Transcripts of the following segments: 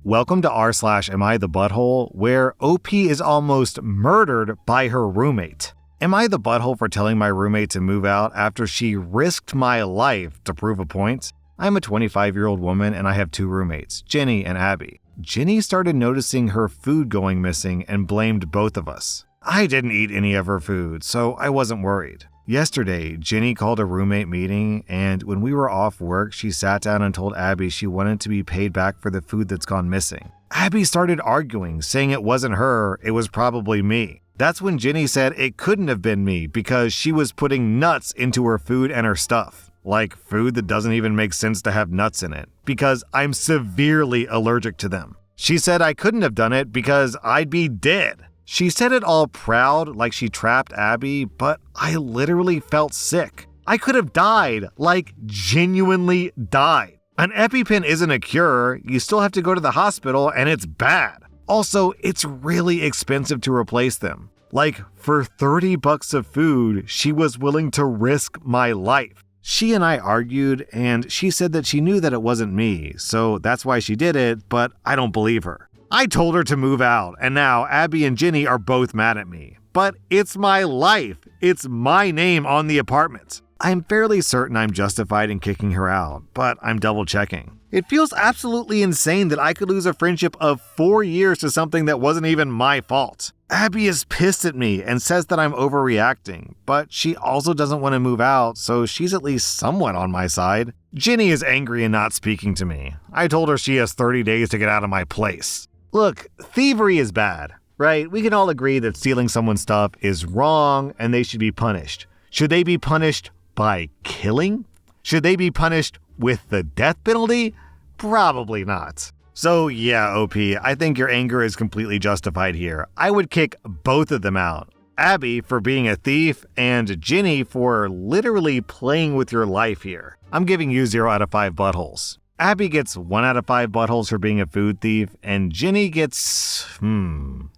Welcome to rSlash Am I the Butthole, where OP is almost murdered by her roommate. Am I the butthole for telling my roommate to move out after she risked my life to prove a point? I'm a 25-year-old woman and I have two roommates, Jenny and Abby. Jenny started noticing her food going missing and blamed both of us. I didn't eat any of her food, so I wasn't worried. Yesterday, Jenny called a roommate meeting, and when we were off work, she sat down and told Abby she wanted to be paid back for the food that's gone missing. Abby started arguing, saying it wasn't her, it was probably me. That's when Jenny said it couldn't have been me because she was putting nuts into her food and her stuff. Like food that doesn't even make sense to have nuts in it, because I'm severely allergic to them. She said I couldn't have done it because I'd be dead. She said it all proud, like she trapped Abby, but I literally felt sick. I could have died, like genuinely died. An EpiPen isn't a cure, you still have to go to the hospital and it's bad. Also, it's really expensive to replace them. Like, for $30 of food, she was willing to risk my life. She and I argued, and she said that she knew that it wasn't me, so that's why she did it, but I don't believe her. I told her to move out, and now Abby and Jenny are both mad at me. But it's my life. It's my name on the apartment. I'm fairly certain I'm justified in kicking her out, but I'm double checking. It feels absolutely insane that I could lose a friendship of 4 years to something that wasn't even my fault. Abby is pissed at me and says that I'm overreacting, but she also doesn't want to move out, so she's at least somewhat on my side. Jenny is angry and not speaking to me. I told her she has 30 days to get out of my place. Look, thievery is bad, right? We can all agree that stealing someone's stuff is wrong and they should be punished. Should they be punished by killing? Should they be punished with the death penalty? Probably not. So yeah, OP, I think your anger is completely justified here. I would kick both of them out. Abby for being a thief and Jenny for literally playing with your life here. I'm giving you 0 out of 5 buttholes. Abby gets 1 out of 5 buttholes for being a food thief, and Jenny gets, 2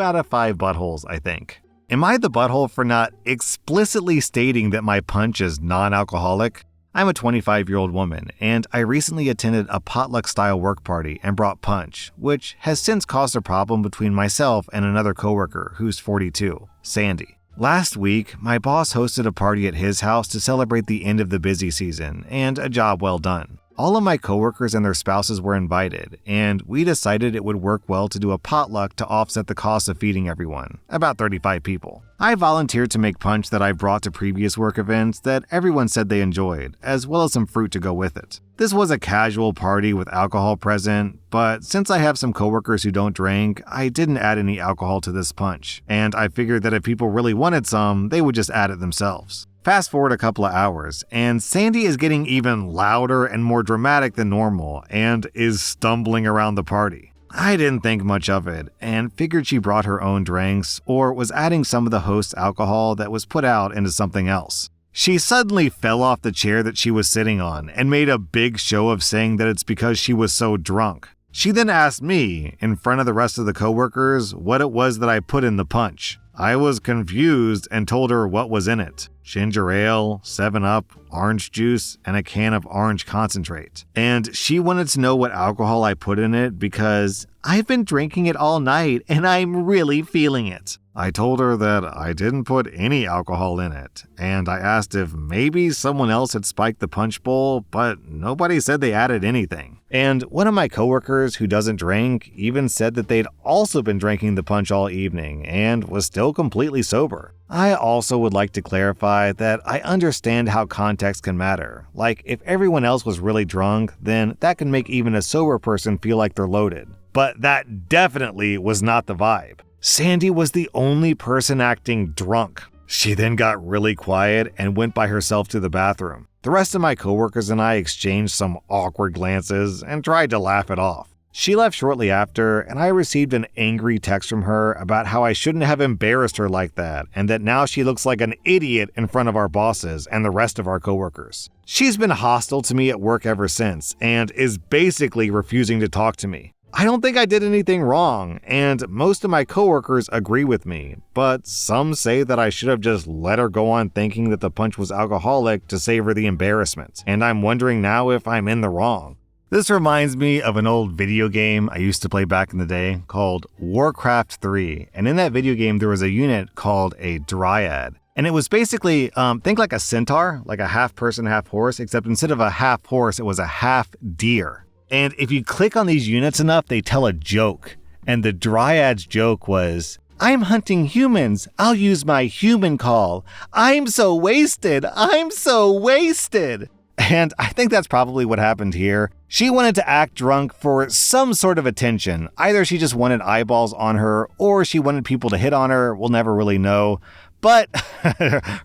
out of 5 buttholes, I think. Am I the butthole for not explicitly stating that my punch is non-alcoholic? I'm a 25-year-old woman, and I recently attended a potluck-style work party and brought punch, which has since caused a problem between myself and another coworker who's 42, Sandy. Last week, my boss hosted a party at his house to celebrate the end of the busy season and a job well done. All of my coworkers and their spouses were invited, and we decided it would work well to do a potluck to offset the cost of feeding everyone, about 35 people. I volunteered to make punch that I brought to previous work events that everyone said they enjoyed, as well as some fruit to go with it. This was a casual party with alcohol present, but since I have some coworkers who don't drink, I didn't add any alcohol to this punch, and I figured that if people really wanted some, they would just add it themselves. Fast forward a couple of hours, and Sandy is getting even louder and more dramatic than normal, and is stumbling around the party. I didn't think much of it, and figured she brought her own drinks, or was adding some of the host's alcohol that was put out into something else. She suddenly fell off the chair that she was sitting on, and made a big show of saying that it's because she was so drunk. She then asked me, in front of the rest of the coworkers, what it was that I put in the punch. I was confused and told her what was in it. Ginger ale, 7-Up, orange juice, and a can of orange concentrate. And she wanted to know what alcohol I put in it because I've been drinking it all night and I'm really feeling it. I told her that I didn't put any alcohol in it, and I asked if maybe someone else had spiked the punch bowl, but nobody said they added anything. And one of my coworkers who doesn't drink even said that they'd also been drinking the punch all evening and was still completely sober. I also would like to clarify that I understand how context can matter. Like, if everyone else was really drunk, then that can make even a sober person feel like they're loaded. But that definitely was not the vibe. Sandy was the only person acting drunk. She then got really quiet and went by herself to the bathroom. The rest of my coworkers and I exchanged some awkward glances and tried to laugh it off. She left shortly after, and I received an angry text from her about how I shouldn't have embarrassed her like that, and that now she looks like an idiot in front of our bosses and the rest of our coworkers. She's been hostile to me at work ever since, and is basically refusing to talk to me. I don't think I did anything wrong, and most of my coworkers agree with me, but some say that I should have just let her go on thinking that the punch was alcoholic to save her the embarrassment, and I'm wondering now if I'm in the wrong. This reminds me of an old video game I used to play back in the day called Warcraft 3. And in that video game, there was a unit called a Dryad. And it was basically, think like a centaur, like a half person, half horse, except instead of a half horse, it was a half deer. And if you click on these units enough, they tell a joke. And the Dryad's joke was, I'm hunting humans. I'll use my human call. I'm so wasted. I'm so wasted. And I think that's probably what happened here. She wanted to act drunk for some sort of attention. Either she just wanted eyeballs on her, or she wanted people to hit on her. We'll never really know. But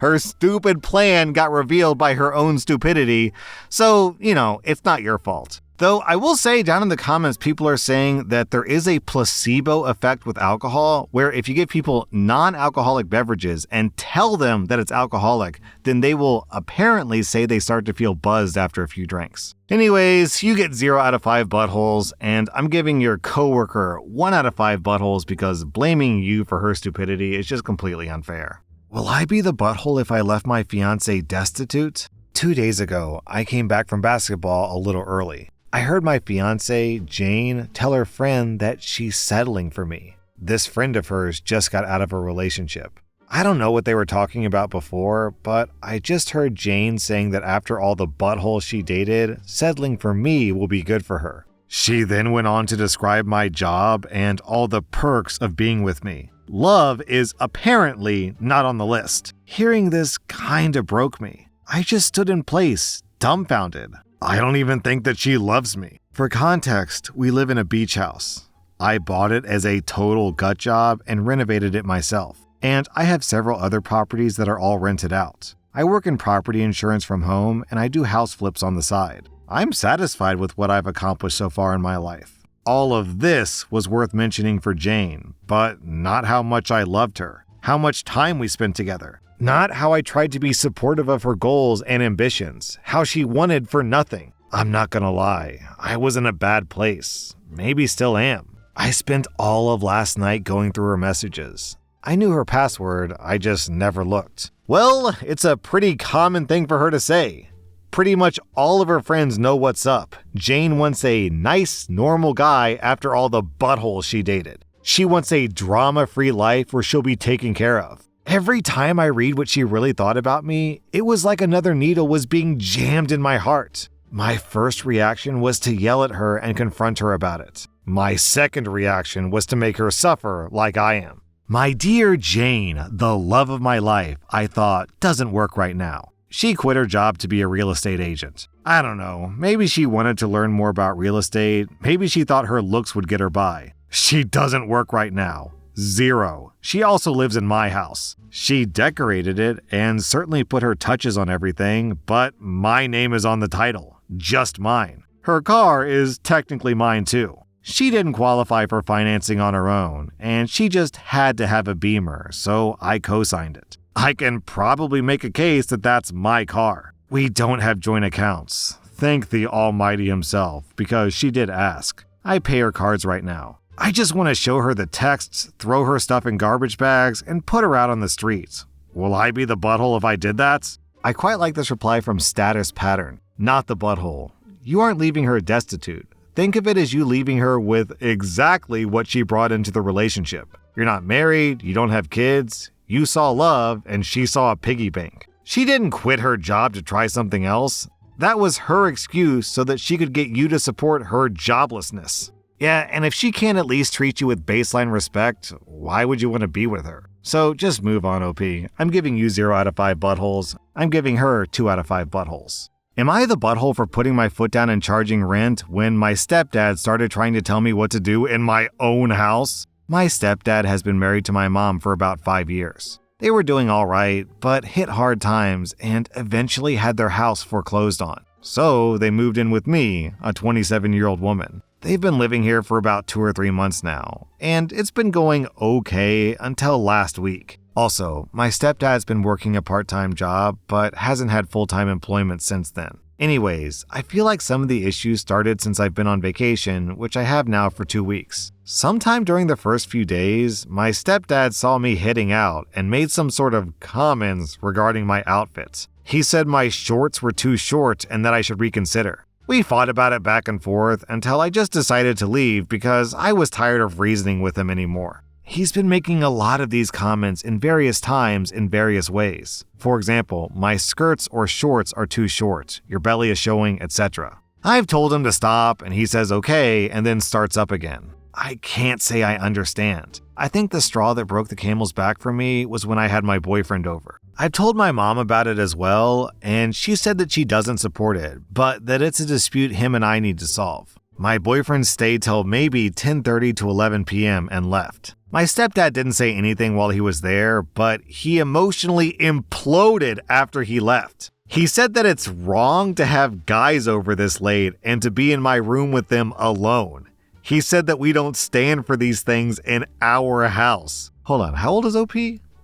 her stupid plan got revealed by her own stupidity. So, it's not your fault. Though I will say down in the comments, people are saying that there is a placebo effect with alcohol, where if you give people non-alcoholic beverages and tell them that it's alcoholic, then they will apparently say they start to feel buzzed after a few drinks. Anyways, you get 0 out of 5 buttholes, and I'm giving your coworker 1 out of 5 buttholes because blaming you for her stupidity is just completely unfair. Will I be the butthole if I left my fiance destitute? 2 days ago, I came back from basketball a little early. I heard my fiance, Jane, tell her friend that she's settling for me. This friend of hers just got out of a relationship. I don't know what they were talking about before, but I just heard Jane saying that after all the buttholes she dated, settling for me will be good for her. She then went on to describe my job and all the perks of being with me. Love is apparently not on the list. Hearing this kinda broke me. I just stood in place, dumbfounded. I don't even think that she loves me. For context, we live in a beach house. I bought it as a total gut job and renovated it myself. And I have several other properties that are all rented out. I work in property insurance from home and I do house flips on the side. I'm satisfied with what I've accomplished so far in my life. All of this was worth mentioning for Jane, but not how much I loved her, how much time we spent together. Not how I tried to be supportive of her goals and ambitions, how she wanted for nothing. I'm not gonna lie, I was in a bad place. Maybe still am. I spent all of last night going through her messages. I knew her password, I just never looked. Well, it's a pretty common thing for her to say. Pretty much all of her friends know what's up. Jane wants a nice, normal guy after all the buttholes she dated. She wants a drama-free life where she'll be taken care of. Every time I read what she really thought about me, it was like another needle was being jammed in my heart. My first reaction was to yell at her and confront her about it. My second reaction was to make her suffer like I am. My dear Jane, the love of my life, I thought, doesn't work right now. She quit her job to be a real estate agent. I don't know, maybe she wanted to learn more about real estate, maybe she thought her looks would get her by. She doesn't work right now. 0. She also lives in my house. She decorated it and certainly put her touches on everything, but my name is on the title. Just mine. Her car is technically mine too. She didn't qualify for financing on her own, and she just had to have a Beamer, so I co-signed it. I can probably make a case that that's my car. We don't have joint accounts. Thank the Almighty himself, because she did ask. I pay her cards right now. I just want to show her the texts, throw her stuff in garbage bags, and put her out on the streets. Will I be the butthole if I did that? I quite like this reply from Status Pattern. Not the butthole. You aren't leaving her destitute. Think of it as you leaving her with exactly what she brought into the relationship. You're not married, you don't have kids, you saw love, and she saw a piggy bank. She didn't quit her job to try something else. That was her excuse so that she could get you to support her joblessness. Yeah, and if she can't at least treat you with baseline respect, why would you want to be with her? So just move on, OP. I'm giving you 0 out of 5 buttholes. I'm giving her 2 out of 5 buttholes. Am I the butthole for putting my foot down and charging rent when my stepdad started trying to tell me what to do in my own house? My stepdad has been married to my mom for about 5 years. They were doing all right, but hit hard times and eventually had their house foreclosed on. So they moved in with me, a 27-year-old woman. They've been living here for about 2 or 3 months now, and it's been going okay until last week. Also, my stepdad's been working a part-time job, but hasn't had full-time employment since then. Anyways, I feel like some of the issues started since I've been on vacation, which I have now for 2 weeks. Sometime during the first few days, my stepdad saw me heading out and made some sort of comments regarding my outfits. He said my shorts were too short and that I should reconsider. We fought about it back and forth until I just decided to leave because I was tired of reasoning with him anymore. He's been making a lot of these comments in various times in various ways. For example, my skirts or shorts are too short, your belly is showing, etc. I've told him to stop and he says okay and then starts up again. I can't say I understand. I think the straw that broke the camel's back for me was when I had my boyfriend over. I've told my mom about it as well, and she said that she doesn't support it, but that it's a dispute him and I need to solve. My boyfriend stayed till maybe 10:30 to 11 p.m. and left. My stepdad didn't say anything while he was there, but he emotionally imploded after he left. He said that it's wrong to have guys over this late and to be in my room with them alone. He said that we don't stand for these things in our house. Hold on, how old is OP?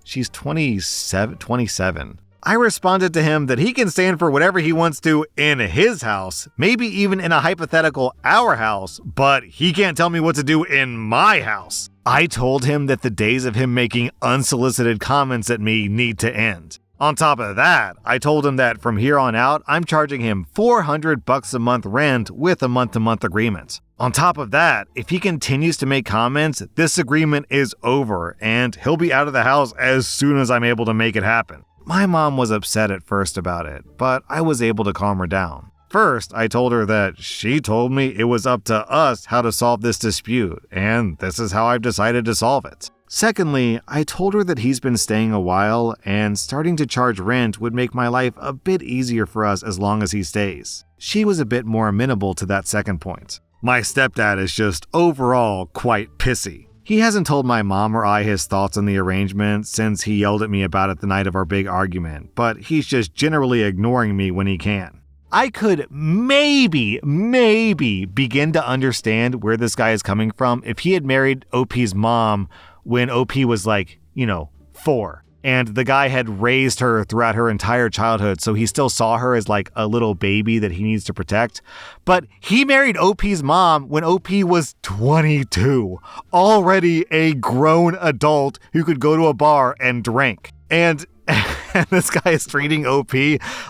She's 27. I responded to him that he can stand for whatever he wants to in his house, maybe even in a hypothetical our house, but he can't tell me what to do in my house. I told him that the days of him making unsolicited comments at me need to end. On top of that, I told him that from here on out, I'm charging him $400 a month rent with a month-to-month agreement. On top of that, if he continues to make comments, this agreement is over and he'll be out of the house as soon as I'm able to make it happen. My mom was upset at first about it, but I was able to calm her down. First, I told her that she told me it was up to us how to solve this dispute, and this is how I've decided to solve it. Secondly, I told her that he's been staying a while and starting to charge rent would make my life a bit easier for us as long as he stays. She was a bit more amenable to that second point. My stepdad is just overall quite pissy. He hasn't told my mom or I his thoughts on the arrangement since he yelled at me about it the night of our big argument, but he's just generally ignoring me when he can. I could maybe begin to understand where this guy is coming from if he had married OP's mom when OP was 4. And the guy had raised her throughout her entire childhood, so he still saw her as like a little baby that he needs to protect. But he married OP's mom when OP was 22, already a grown adult who could go to a bar and drink. And this guy is treating OP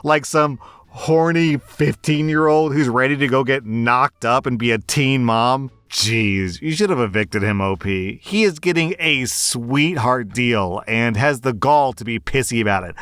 like some horny 15-year-old who's ready to go get knocked up and be a teen mom. Jeez, you should have evicted him, OP. He is getting a sweetheart deal and has the gall to be pissy about it.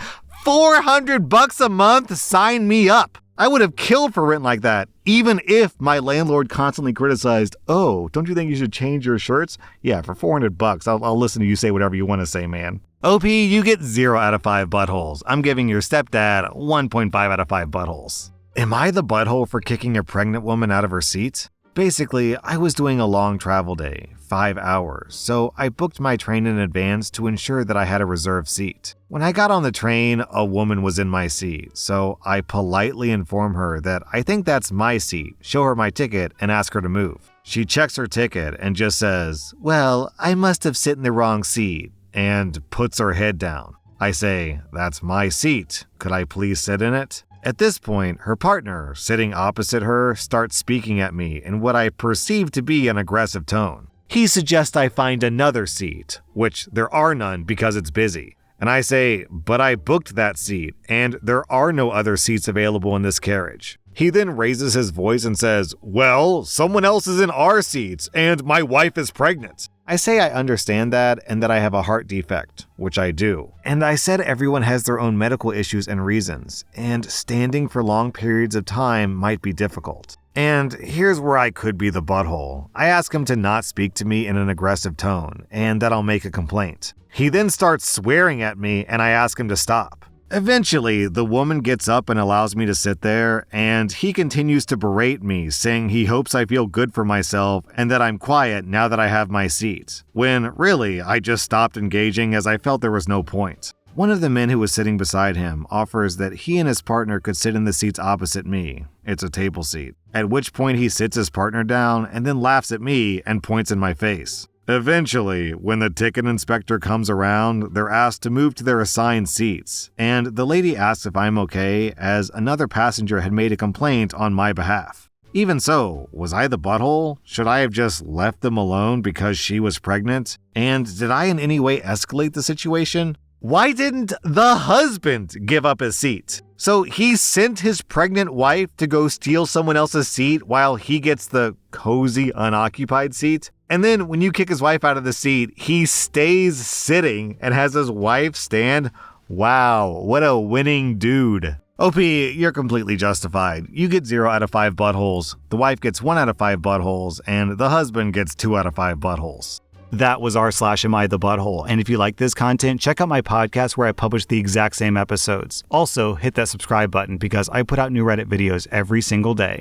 $400 a month? Sign me up. I would have killed for rent like that, even if my landlord constantly criticized, oh, don't you think you should change your shirts? Yeah, for $400, I'll listen to you say whatever you want to say, man. OP, you get 0 out of 5 buttholes. I'm giving your stepdad 1.5 out of 5 buttholes. Am I the butthole for kicking a pregnant woman out of her seat? Basically, I was doing a long travel day, 5 hours, so I booked my train in advance to ensure that I had a reserved seat. When I got on the train, a woman was in my seat, so I politely inform her that I think that's my seat, show her my ticket, and ask her to move. She checks her ticket and just says, well, I must have sit in the wrong seat, and puts her head down. I say, that's my seat, could I please sit in it? At this point, her partner, sitting opposite her, starts speaking at me in what I perceive to be an aggressive tone. He suggests I find another seat, which there are none because it's busy. And I say, but I booked that seat, and there are no other seats available in this carriage. He then raises his voice and says, well, someone else is in our seats, and my wife is pregnant. I say I understand that and that I have a heart defect, which I do. And I said everyone has their own medical issues and reasons, and standing for long periods of time might be difficult. And here's where I could be the butthole. I ask him to not speak to me in an aggressive tone, and that I'll make a complaint. He then starts swearing at me, and I ask him to stop. Eventually, the woman gets up and allows me to sit there, and he continues to berate me, saying he hopes I feel good for myself and that I'm quiet now that I have my seat, when really, I just stopped engaging as I felt there was no point. One of the men who was sitting beside him offers that he and his partner could sit in the seats opposite me. It's a table seat. At which point he sits his partner down and then laughs at me and points in my face. Eventually, when the ticket inspector comes around, they're asked to move to their assigned seats, and the lady asks if I'm okay as another passenger had made a complaint on my behalf. Even so, was I the butthole? Should I have just left them alone because she was pregnant? And did I in any way escalate the situation? Why didn't the husband give up his seat? So he sent his pregnant wife to go steal someone else's seat while he gets the cozy, unoccupied seat? And then when you kick his wife out of the seat, he stays sitting and has his wife stand? Wow, what a winning dude. OP, you're completely justified. You get 0 out of 5 buttholes, the wife gets 1 out of 5 buttholes, and the husband gets 2 out of 5 buttholes. That was rSlash Am I the Butthole, and if you like this content, check out my podcast where I publish the exact same episodes. Also, hit that subscribe button because I put out new Reddit videos every single day.